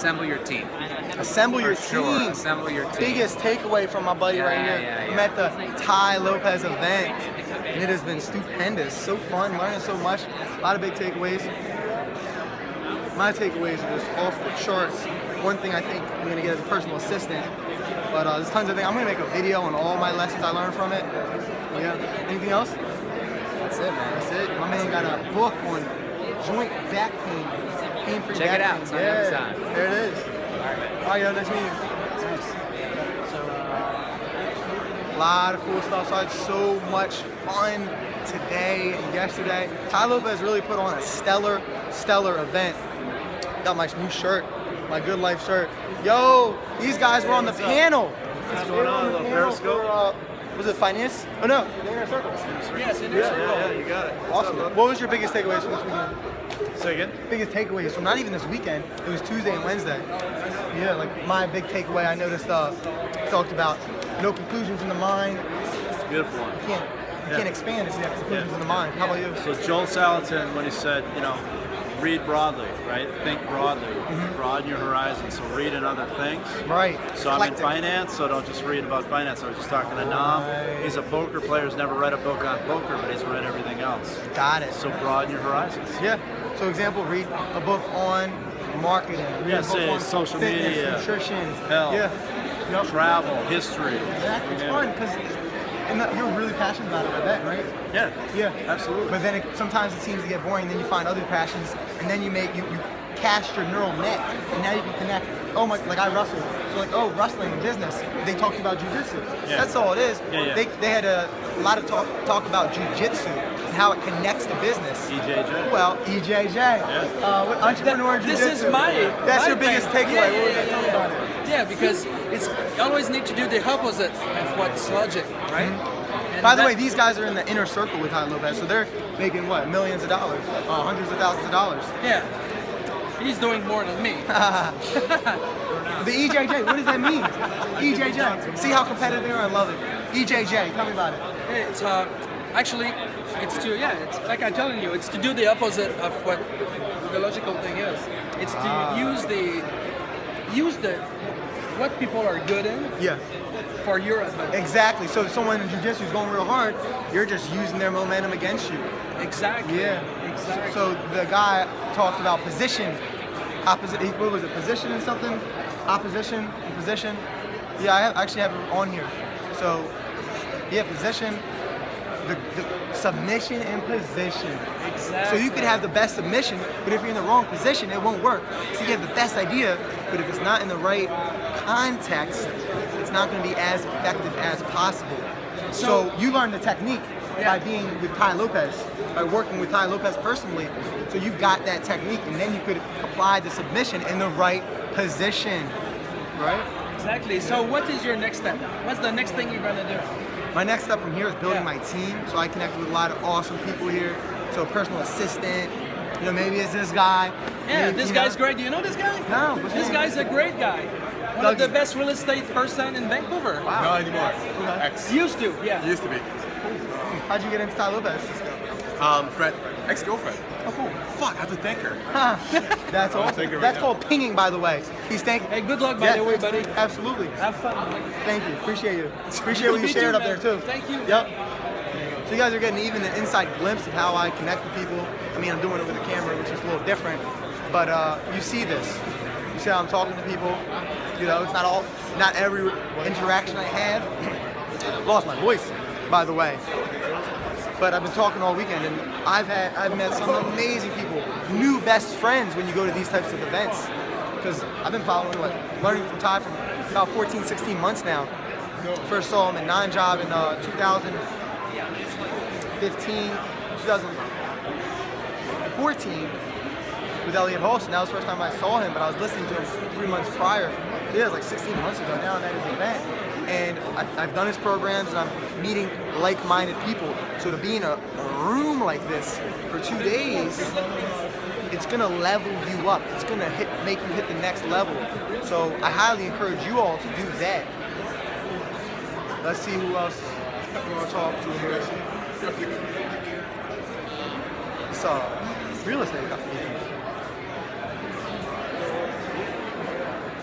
assemble your team. Assemble your team. Assemble your team. Biggest takeaway from my buddy right here. I'm at the Tai Lopez event, and it has been stupendous. So fun, learning so much. A lot of big takeaways. My takeaways are just off the charts. One thing I think I'm going to get as a personal assistant, but there's tons of things. I'm going to make a video on all my lessons I learned from it. Yeah. Anything else? That's it, man. That's it. My man got a book on joint back pain. Pain-free Check back it out. pain. It's on Amazon. There it is. All right, yo, nice meeting you. A lot of cool stuff. So I had so much fun today and yesterday. Tai Lopez really put on a stellar event. Got my new shirt, my Good Life shirt. Yo, these guys were on the panel. What's going on? A little Periscope? Was it finance? Oh no, the Inner Circle. Yes, Inner Circle. Yeah, you got it. Awesome. What was your biggest takeaways from this weekend? Say again? Biggest takeaways from not even this weekend. It was Tuesday and Wednesday. Yeah, like my big takeaway I noticed talked about no conclusions in the mind. Beautiful one. You can't expand if you have conclusions in the mind. How about you? So Joel Salatin, when he said, read broadly, right? Think broadly. Broaden your horizon. So read in other things. Right. So I'm in finance, so don't just read about finance. I was just talking to Nam. He's a poker player. He's never read a book on poker, but he's read everything else. Got it. So broaden your horizons. Yeah. So example, read a book on marketing. Read a book on social fitness, media, nutrition. health, Yep. travel, history. Exactly. It's fun because you're really passionate about it, I bet, right? Yeah. Yeah. Absolutely. But then sometimes it seems to get boring. Then you find other passions, and then you cast your neural net, and now you can connect. Oh my, like I wrestle. So like, oh, wrestling and business. They talked about jujitsu. Yeah. That's all it is. Yeah. They had a lot of talk about jujitsu and how it connects to business. EJJ. Well, EJJ. Entrepreneur jujitsu. This is That's your biggest takeaway. Tell me about it. Yeah, because you always need to do the opposite of what's logic, right? And By the way, these guys are in the Inner Circle with Tai Lopez, so they're making what, millions of dollars, hundreds of thousands of dollars. Yeah, he's doing more than me. The EJJ, what does that mean? EJJ. See how competitive they are? I love it. EJJ, tell me about it. It's actually, it's like I'm telling you, it's to do the opposite of what the logical thing is. It's to use the what people are good in. Yeah. For your advantage. Exactly. So if someone in jiu-jitsu is going real hard, you're just using their momentum against you. Exactly. Yeah. Exactly. So the guy talked about position. What was it? Position and something? Opposition and position. Yeah, I actually have it on here. So, yeah, position. The submission and position. Exactly. So you could have the best submission, but if you're in the wrong position, it won't work. So you have the best idea, but if it's not in the right context, it's not going to be as effective as possible. So you learn the technique by being with Tai Lopez, by working with Tai Lopez personally. So you got that technique, and then you could apply the submission in the right position, right? Exactly. So what is your next step? What's the next thing you're going to do? My next step from here is building my team. So I connected with a lot of awesome people here. So a personal assistant, maybe it's this guy. Yeah, maybe, this guy's great. Do you know this guy? No. This guy's a great guy. One of the best real estate person in Vancouver. Wow. Not anymore. Okay. Used to, yeah. Used to be. How'd you get into Tai Lopez? Friend, ex-girlfriend. Oh, cool. Fuck, I have to thank her. That's awesome. thank you right That's now. called pinging, by the way. He's thanking. Hey, good luck, by the way, buddy. Absolutely. Have fun. Thank you. Appreciate you. Appreciate what you Me shared too, up there, man. too. Thank you. Yep. So you guys are getting even an inside glimpse of how I connect with people. I mean, I'm doing it with a camera, which is a little different. But you see this. You see how I'm talking to people. It's not every interaction I have. Lost my voice, by the way. But I've been talking all weekend, and I've met some amazing people, new best friends when you go to these types of events. Because I've been learning from Tai for about 14, 16 months now. First saw him in 9 Job in 2014 with Elliot Halston. That was the first time I saw him, but I was listening to him 3 months prior. It was like 16 months ago now, and at his event. And I've done his programs, and I'm meeting like-minded people. So to be in a room like this for 2 days, it's gonna level you up. It's gonna make you hit the next level. So I highly encourage you all to do that. Let's see who else we want to talk to here. It's real estate.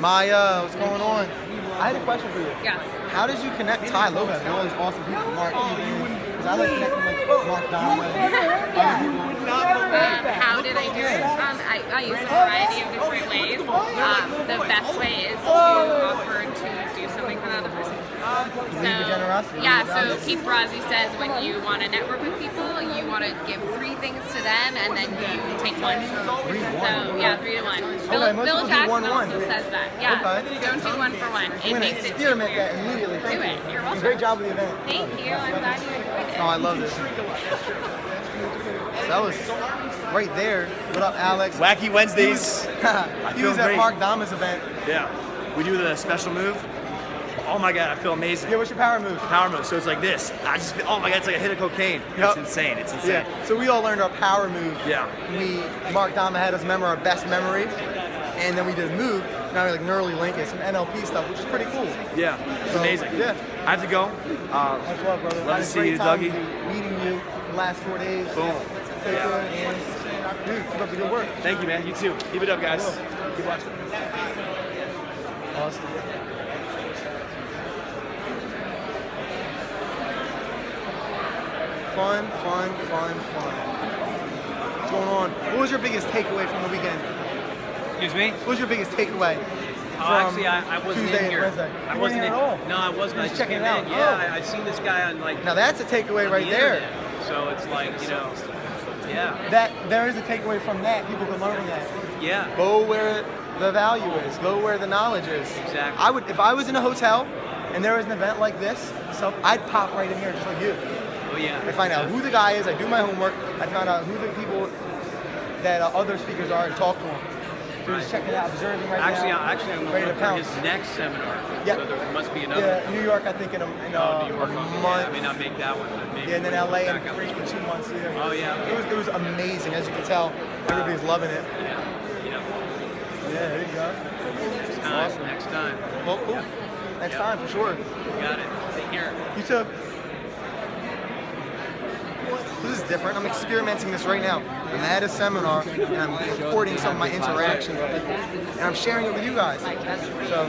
What's going on? I had a question for you. Yes. How did you connect Tai Lopez with all these awesome people? Mark, because I like connecting with Mark Dama. How did I do it? I use a variety of different ways. The best way is to offer to do something for another person. So Keith Razzie says when you want to network with people, you want to give 3 things to them and then you take 1. 3 to 1. Bill Jackson also says that. Yeah. Don't do 1 for 1. It makes it too weird. That immediately. Do it. You're welcome. Great job with the event. Thank you. I'm glad you enjoyed it. Oh, I love this. So that was right there. What up, Alex? Wacky Wednesdays. He was at Mark Dama's event. Yeah. We do the special move. Oh my God, I feel amazing. Yeah, what's your power move? Power move. So it's like this. I just feel, oh my God, it's like a hit of cocaine. Yep. It's insane. It's insane. Yeah. So we all learned our power move. Yeah. Mark Dama had us remember our best memory, and then we did a move. Now we like neurally link it, some NLP stuff, which is pretty cool. Yeah. It's amazing. Yeah. I have to go. Much love, brother. Love to see you, Dougie. Meeting you the last 4 days. Boom. Take care, and dude, keep up the good work. Thank you, man. You too. Keep it up, guys. Keep watching. Awesome. Fun. What's going on? What was your biggest takeaway from the weekend? Excuse me? What was your biggest takeaway? Actually, I wasn't Tuesday in here. and Wednesday? I You wasn't weren't in. here at all? No, I wasn't. I Just just checking came it out. in. Yeah, Oh. I've seen this guy on like. Now that's a takeaway on right the there. internet. So it's like, you know, yeah. That there is a takeaway from that. People can learn that. Yeah. Go where the value is. Go where the knowledge is. Exactly. I would, if I was in a hotel and there was an event like this, so I'd pop right in here just like you. Oh yeah. I find out who the guy is. I do my homework. I find out who the people that other speakers are and talk to them. So just checking it out, observing right Actually, now. I'm ready to looking for pounce. his next seminar. Yeah. So there must be another. Yeah, New York, I think in a New York. month. Yeah, I may not make that one, but maybe. Yeah, and then we'll LA back in up. 2 months. Yeah. Oh yeah. It was amazing, as you can tell. Everybody's loving it. Yeah. Yeah, there you go. Next time. Awesome. Next time. Well, cool. Next time for sure. Got it. Take care. You too. This is different. I'm experimenting this right now. I'm at a seminar and I'm recording some of my interactions with people, and I'm sharing it with you guys. So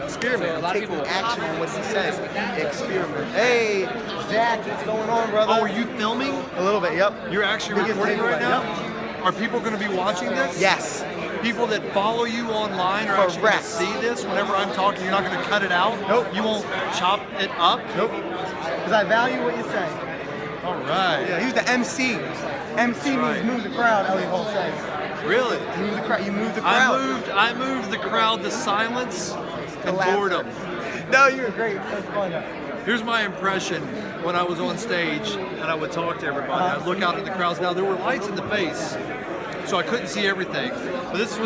experiment. I'm taking action on what he says. Experiment. Hey, Zach, what's going on, brother? Oh, are you filming? A little bit. Yep. You're actually Biggest recording right takeaway, now? Are people going to be watching this? Yes. People that follow you online are actually going to Correct. see this whenever I'm talking. You're not going to cut it out? Nope. You won't chop it up? Nope. Because I value what you say. All right. Yeah, he's the MC. MC means move the crowd, Elliot Holt says. Really? Move the crowd. You move the crowd. I moved the crowd to silence and laughter. boredom. No, you were great. That was fun. Here's my impression when I was on stage and I would talk to everybody. I'd look out at the crowds. Now there were lights in the face, so I couldn't see everything. But this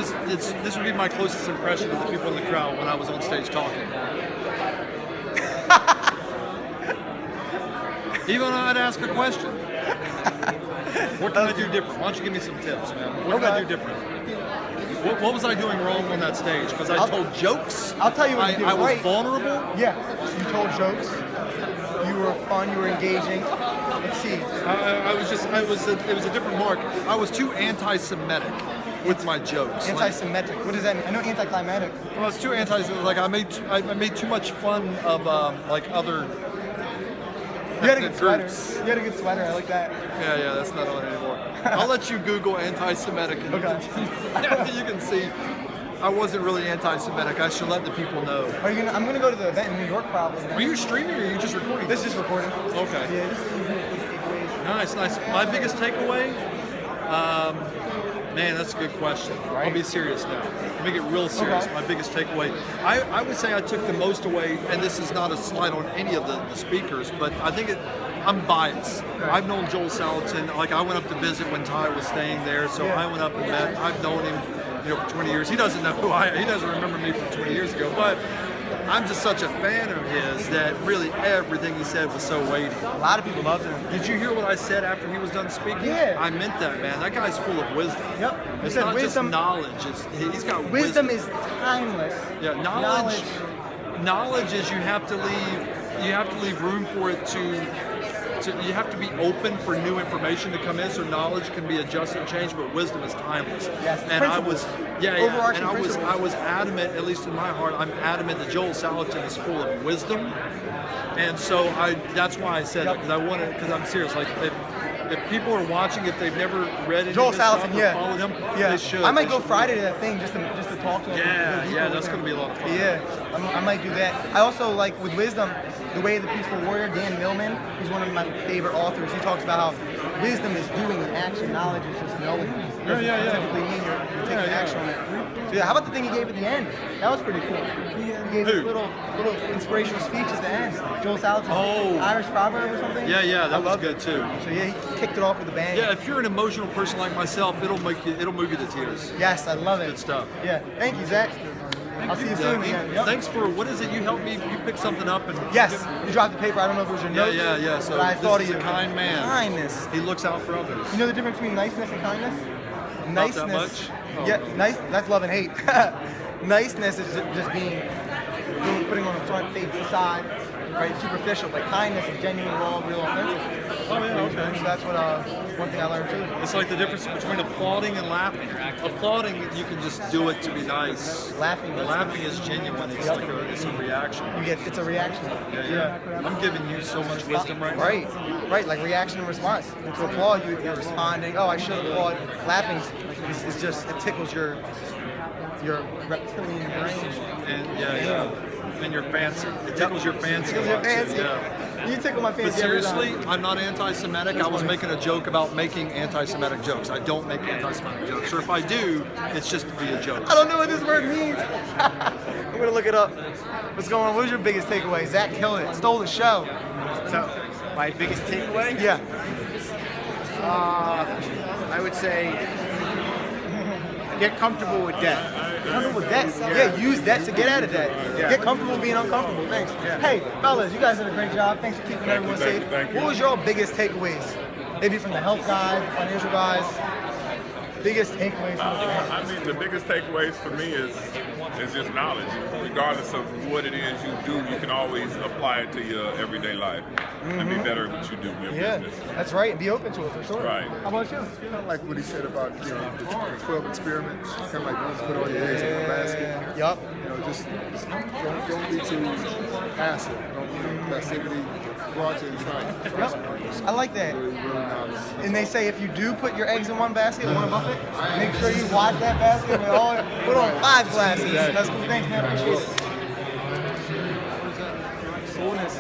would be my closest impression of the people in the crowd when I was on stage talking. Even when I'd ask a question. What can I do different? Why don't you give me some tips, man? What can I do different? What was I doing wrong on that stage? Because I told jokes. I'll tell you what you did I was right. vulnerable. Yeah, you told jokes. You were fun. You were engaging. Let's see. It was a different mark. I was too anti-Semitic with my jokes. Anti-Semitic. What does that mean? I know anticlimactic. Well, it's too anti-Semitic. Like I made too much fun of like other. You had a good ethnic sweater. groups. You had a good sweater. I like that. Yeah, that's not on anymore. I'll let you Google anti-Semitic and you can see I wasn't really anti-Semitic. I should let the people know. I'm gonna go to the event in New York probably. Are you streaming or are you just recording? This is recording. Okay. Yeah, this is Nice. My biggest takeaway, man, that's a good question. Right. I'll be serious now. Let me get real serious. Okay. My biggest takeaway, I would say I took the most away, and this is not a slight on any of the speakers, but I think I'm biased. I've known Joel Salatin. Like I went up to visit when Ty was staying there, so I went up and met. I've known him, for 20 years. He doesn't know he doesn't remember me from 20 years ago, but I'm just such a fan of his that really everything he said was so weighty. A lot of people loved him. Did you hear what I said after he was done speaking? Yeah. I meant that, man. That guy's full of wisdom. Yep. He It's said not wisdom. just knowledge. He's got Wisdom is timeless. Yeah, knowledge is you have to leave room for it you have to be open for new information to come in, so knowledge can be adjusted and changed, but wisdom is timeless. Yes, and I was, overarching and I principles. was adamant, at least in my heart, I'm adamant that Joel Salatin is full of wisdom, and so that's why I said it, because I'm serious. Like if people are watching, if they've never read any Joel of this stuff Salatin, or followed him, they should. I might go Friday to that thing just to talk to him. Yeah, that's going to be a lot of fun. Yeah, I might do that. I also like with wisdom, the way of the peaceful warrior, Dan Millman, he's one of my favorite authors. He talks about how wisdom is doing the action, knowledge is just knowing. Yeah. Typically mean you're taking action on it. So yeah, how about the thing he gave at the end? That was pretty cool. He gave this little inspirational speech at the end. Joel Salatin, Irish proverb or something. Yeah, that was good too. So yeah, he kicked it off with a bang. Yeah, if you're an emotional person like myself, it'll move you to tears. Yes, I love it. Good stuff. Yeah, thank you, Zach. I'll see you soon again. Yep. Thanks for, what is it, you helped me, you picked something up and... Yes, you dropped the paper, I don't know if it was your notes. Yeah, so but I thought he's of you. a kind man. Kindness. He looks out for others. You know the difference between niceness and kindness? Not that much? Oh. Yeah, nice, that's love and hate. Niceness is just putting on a front fake facade, right, superficial, but kindness is genuine, raw, real, authentic. Oh yeah, okay. So that's what one thing I learned too. It's like the difference between applauding and laughing. Applauding, you can just do it to be nice. Laughing is genuine. It's like it's a reaction. It's a reaction. Yeah. I'm giving you so much wisdom right now. Right, like reaction and response. And to applaud, you're responding. Oh, I should applaud. Laughing is just, it tickles your reptilian brain. And your fancy. It tickles your fancy. Tickles your fancy. Yeah. You tickle my fancy. But seriously, I'm not anti-Semitic. I was making a joke about making anti-Semitic jokes. I don't make anti-Semitic jokes. Or if I do, it's just to be a joke. I don't know what this word means. I'm gonna look it up. What's going on? What was your biggest takeaway? Zach killed it. Stole the show. So, my biggest takeaway? Yeah. I would say get comfortable with debt. Comfortable with debt? Yeah, use debt to get out of debt. Yeah. Get comfortable being uncomfortable. Thanks. Yeah. Hey, fellas, you guys did a great job. Thanks for keeping everyone safe. What was your biggest takeaways? Maybe from the health guys, the financial guys. Biggest takeaways from the I mean, the biggest takeaways for me is just knowledge. Regardless of what it is you do, you can always apply it to your everyday life and be better at what you do in your business. That's right. Be open to it for sure. Right. How about you? Kind of like what he said about the 12 experiments. Kind of like don't put all your eggs in one basket. Yup. Just don't be too passive. Don't be passivity. Go out there and try it. Yep. I like that. Really knowledge. And they say if you do put your eggs in one basket, Warren Buffett, make sure you wash that basket with all, put on 5 glasses. That's cool. Thanks, man. Appreciate it. Coolness.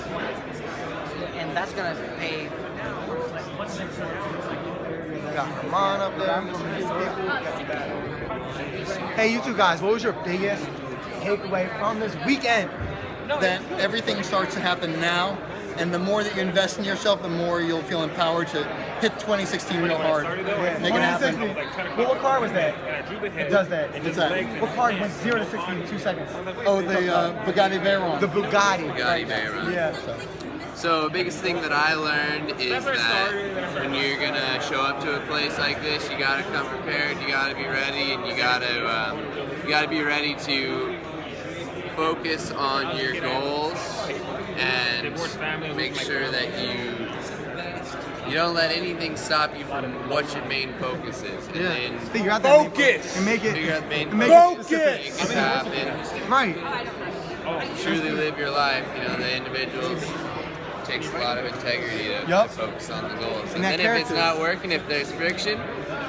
And that's gonna pay. Got Herman up there. Hey, you two guys, what was your biggest takeaway from this weekend? That everything starts to happen now, and the more that you invest in yourself, the more you'll feel empowered to hit 2016 real hard. Make it happen. Well, what car was that? It does that. What's that? What car went 0 to 60 in 2 seconds? Oh, the Bugatti Veyron. The Bugatti. Bugatti Veyron. Yeah. So the biggest thing that I learned is that when you're gonna show up to a place like this, you gotta come prepared, you gotta be ready, and you gotta be ready to focus on your goals and make sure that you don't let anything stop you from what your main focus is. And then figure out that focus and make it. Figure out the main Focus. Make it happen. Right. Truly live your life. You know, the individuals. Takes a lot of integrity to focus on the goals. And then if it's not working, if there's friction,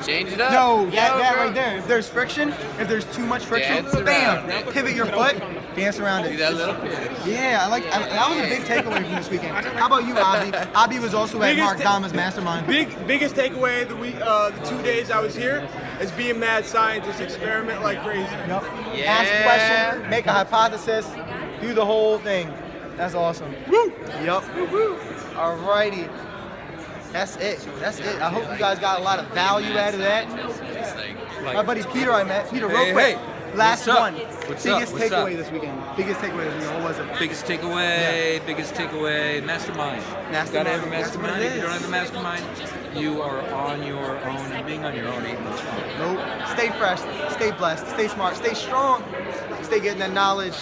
change it up. No, that right there. If there's friction, if there's too much friction, bam, pivot your foot, dance around it. Do that little pivot. Yeah, I like. That was a big takeaway from this weekend. How about you, Avi? Avi was also at Mark Dama's mastermind. Biggest takeaway of the week, the 2 days I was here, is be a mad scientist, experiment like crazy. Yep. Ask a question, make a hypothesis, do the whole thing. That's awesome. Woo! Yup. Alrighty. That's it. That's it. I hope you guys got a lot of value out of that. My buddy Peter I met. Peter, real quick. Last one. Biggest takeaway this weekend. Biggest takeaway this weekend. What was it? Biggest takeaway, mastermind. You gotta have a mastermind. If you don't have a mastermind, you are on your own, and being on your own ain't much fun. Nope. Stay fresh, stay blessed, stay smart, stay strong, stay getting that knowledge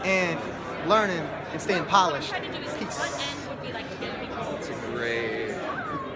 and learning and staying polished. Peace.